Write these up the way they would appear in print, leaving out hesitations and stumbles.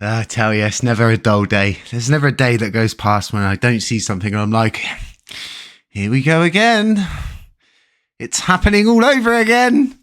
I tell you, it's never a dull day. There's never a day that goes past when I don't see something and I'm like, here we go again. It's happening all over again.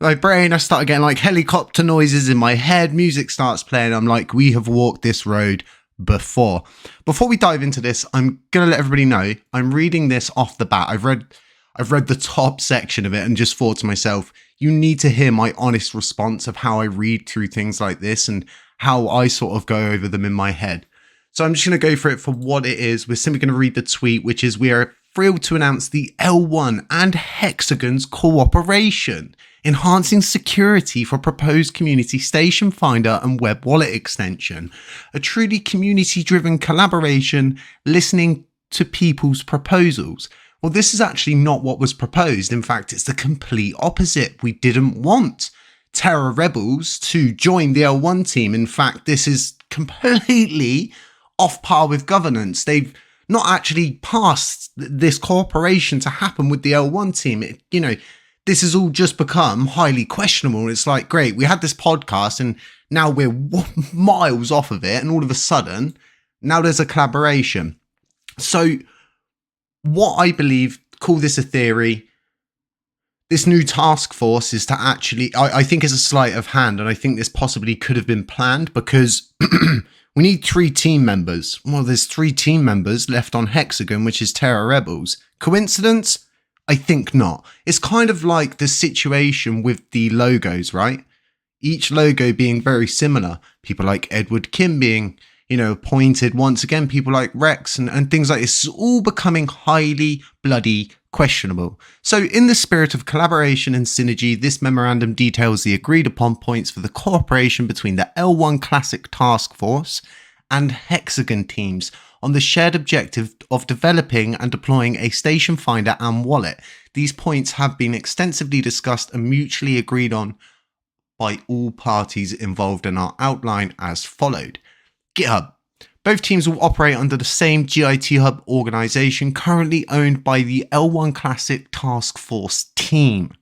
My brain, I start getting like helicopter noises in my head. Music starts playing. I'm like, we have walked this road before. Before we dive into this, I'm going to let everybody know I'm reading this off the bat. I've read the top section of it and just thought to myself, you need to hear my honest response of how I read through things like this and how I sort of go over them in my head. So I'm just going to go for it for what it is. We're simply going to read the tweet, which is, we are thrilled to announce the L1 and Hexagon's cooperation, enhancing security for proposed community station finder and web wallet extension. A truly community-driven collaboration, listening to people's proposals. Well, this is actually not what was proposed. In fact, it's the complete opposite. We didn't want Terra rebels to join the L1 team. In fact, this is completely off par with governance. They've not actually passed this cooperation to happen with the L1 team. This has all just become highly questionable. It's like, great, we had this podcast and now we're miles off of it. And all of a sudden, now there's a collaboration. So what I believe, call this a theory, this new task force is to actually, I think it's a sleight of hand. And I think this possibly could have been planned because we need 3 team members. Well, there's 3 team members left on Hexagon, which is Terra Rebels. Coincidence? I think not. It's kind of like the situation with the logos, right? Each logo being very similar. People like Edward Kim being, appointed once again. People like Rex and things like this. It's all becoming highly bloody questionable. So in the spirit of collaboration and synergy, this memorandum details the agreed upon points for the cooperation between the L1 Classic Task Force and Hexagon teams on the shared objective of developing and deploying a station finder and wallet. These points have been extensively discussed and mutually agreed on by all parties involved and are outlined as followed. GitHub. Both teams will operate under the same GIT Hub organization currently owned by the L1 Classic Task Force team.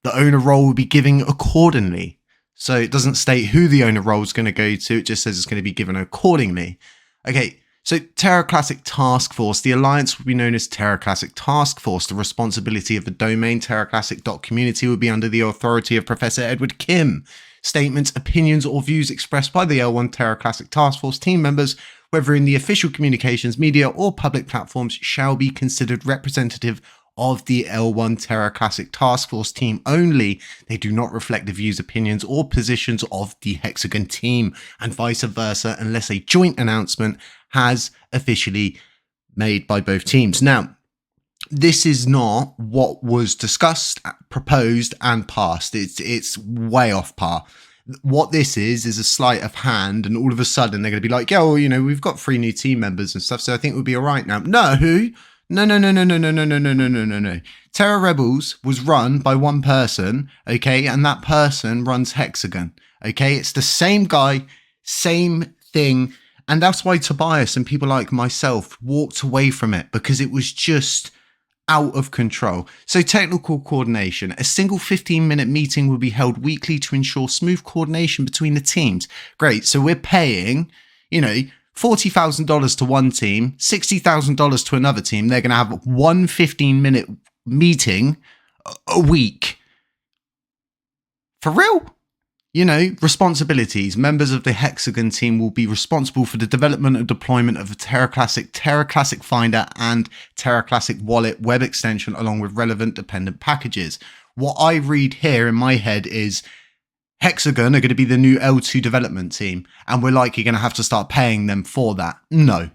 The owner role will be given accordingly. So it doesn't state who the owner role is going to go to. It just says it's going to be given accordingly. Okay, so Terra Classic Task Force. The alliance will be known as Terra Classic Task Force. The responsibility of the domain terraclassic.community will be under the authority of Professor Edward Kim. Statements, opinions, or views expressed by the L1 Terra Classic Task Force team members, whether in the official communications, media, or public platforms, shall be considered representative of the L1 Terra Classic Task Force team only. They do not reflect the views, opinions, or positions of the Hexagon team, and vice versa, unless a joint announcement has officially made by both teams. Now, this is not what was discussed, proposed, and passed. It's way off par. What this is a sleight of hand, and all of a sudden they're going to be like, yeah, well, we've got 3 new team members and stuff, so I think we'll be all right now. No. Terra Rebels was run by one person, okay, and that person runs Hexagon, okay? It's the same guy, same thing, and that's why Tobias and people like myself walked away from it, because it was just out of control. So technical coordination. A single 15-minute meeting will be held weekly to ensure smooth coordination between the teams. Great. So we're paying, $40,000 to one team, $60,000 to another team. They're going to have one 15-minute meeting a week. For real? Responsibilities. Members of the Hexagon team will be responsible for the development and deployment of a Terra Classic Finder and Terra Classic Wallet web extension along with relevant dependent packages. What I read here in my head is Hexagon are going to be the new L2 development team, and we're likely going to have to start paying them for that. No.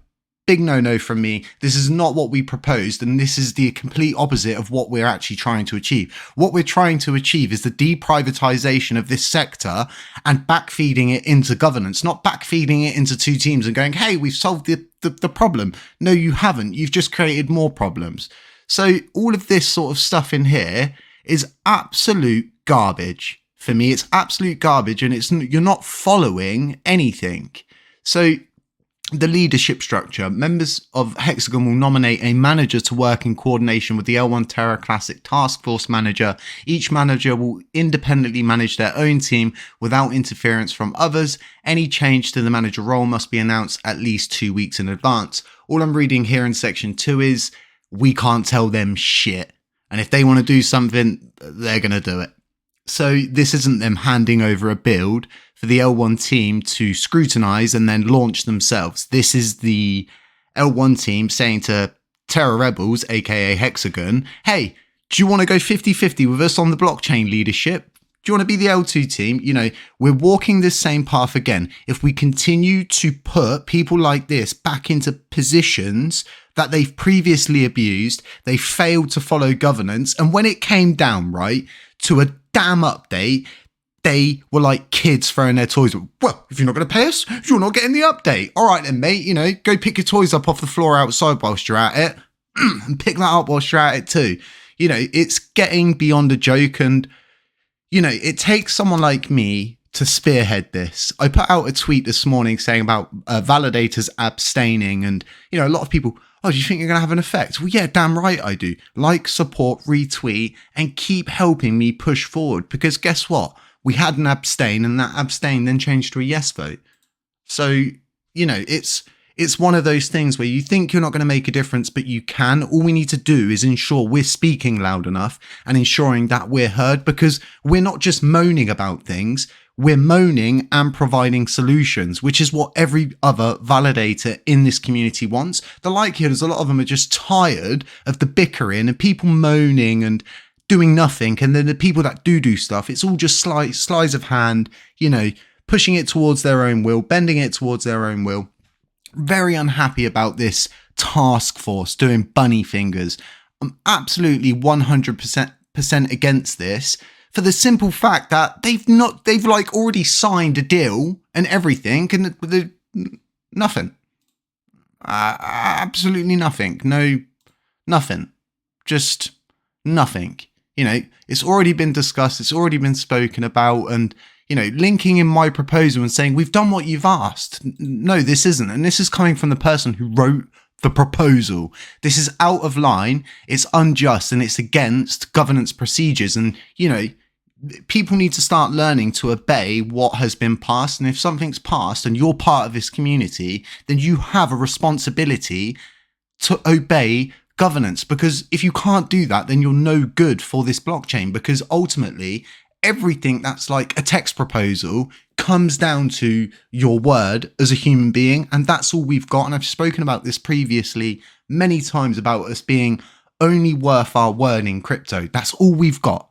Big no-no from me. This is not what we proposed, and this is the complete opposite of what we're actually trying to achieve. What we're trying to achieve is the deprivatization of this sector and backfeeding it into governance, not backfeeding it into 2 teams and going, hey, we've solved the problem. No, you haven't. You've just created more problems. So all of this sort of stuff in here is absolute garbage. For me, it's absolute garbage, and you're not following anything. So The leadership structure. Members of Hexagon will nominate a manager to work in coordination with the L1 Terra Classic Task Force manager. Each manager will independently manage their own team without interference from others. Any change to the manager role must be announced at least 2 weeks in advance. All I'm reading here in section 2 is we can't tell them shit. And if they want to do something, they're going to do it. So this isn't them handing over a build for the L1 team to scrutinize and then launch themselves. This is the L1 team saying to Terra Rebels, aka Hexagon, hey, do you want to go 50-50 with us on the blockchain leadership? Do you want to be the L2 team? You know, we're walking this same path again. If we continue to put people like this back into positions that they've previously abused, they failed to follow governance. And when it came down, right, to a damn update, they were like kids throwing their toys. Well, if you're not going to pay us, you're not getting the update. All right then, mate, you know, go pick your toys up off the floor outside whilst you're at it and pick that up whilst you're at it too. You know, it's getting beyond a joke. And, you know, it takes someone like me to spearhead this. I put out a tweet this morning saying about validators abstaining, and, you know, a lot of people, oh, do you think you're going to have an effect? Well, yeah, damn right I do. Like, support, retweet, and keep helping me push forward. Because guess what? We had an abstain, and that abstain then changed to a yes vote. So, you know, it's one of those things where you think you're not going to make a difference, but you can. All we need to do is ensure we're speaking loud enough and ensuring that we're heard, because we're not just moaning about things. We're moaning and providing solutions, which is what every other validator in this community wants. The likelihood is a lot of them are just tired of the bickering and people moaning and doing nothing. And then the people that do stuff, it's all just sleights of hand, you know, pushing it towards their own will, bending it towards their own will. Very unhappy about this task force doing bunny fingers. I'm absolutely 100% against this, for the simple fact that they've like already signed a deal and everything, and nothing. Absolutely nothing. No, nothing. Just nothing. You know, it's already been discussed. It's already been spoken about. And, you know, linking in my proposal and saying, we've done what you've asked. No, this isn't. And this is coming from the person who wrote the proposal. This is out of line. It's unjust, and it's against governance procedures. And, you know, people need to start learning to obey what has been passed. And if something's passed and you're part of this community, then you have a responsibility to obey governance, because if you can't do that, then you're no good for this blockchain, because ultimately everything that's like a text proposal comes down to your word as a human being. And that's all we've got. And I've spoken about this previously many times about us being only worth our word in crypto. That's all we've got.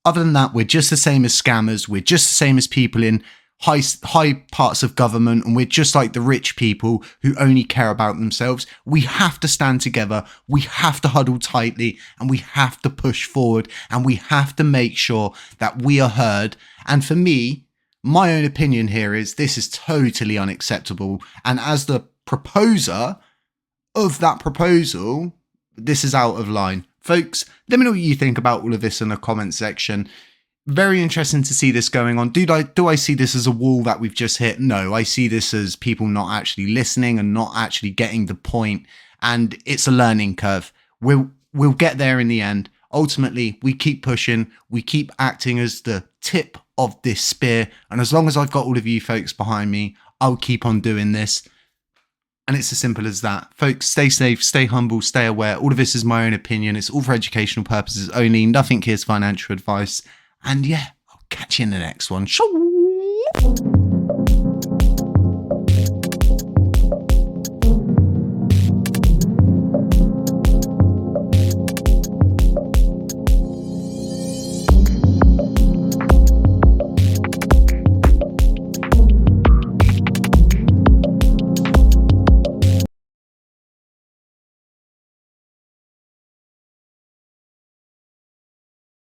Other than that, we're just the same as scammers. We're just the same as people in high parts of government, and we're just like the rich people who only care about themselves. We have to stand together. We have to huddle tightly, and we have to push forward, and we have to make sure that we are heard. And for me, my own opinion here is this is totally unacceptable. And as the proposer of that proposal, this is out of line. Folks, let me know what you think about all of this in the comment section. Very interesting to see this going on. Do I see this as a wall that we've just hit? No, I see this as people not actually listening and not actually getting the point. And it's a learning curve. We'll get there in the end. Ultimately, we keep pushing. We keep acting as the tip of this spear. And as long as I've got all of you folks behind me, I'll keep on doing this. And it's as simple as that. Folks, stay safe, stay humble, stay aware. All of this is my own opinion. It's all for educational purposes only. Nothing here is financial advice. And yeah, I'll catch you in the next one.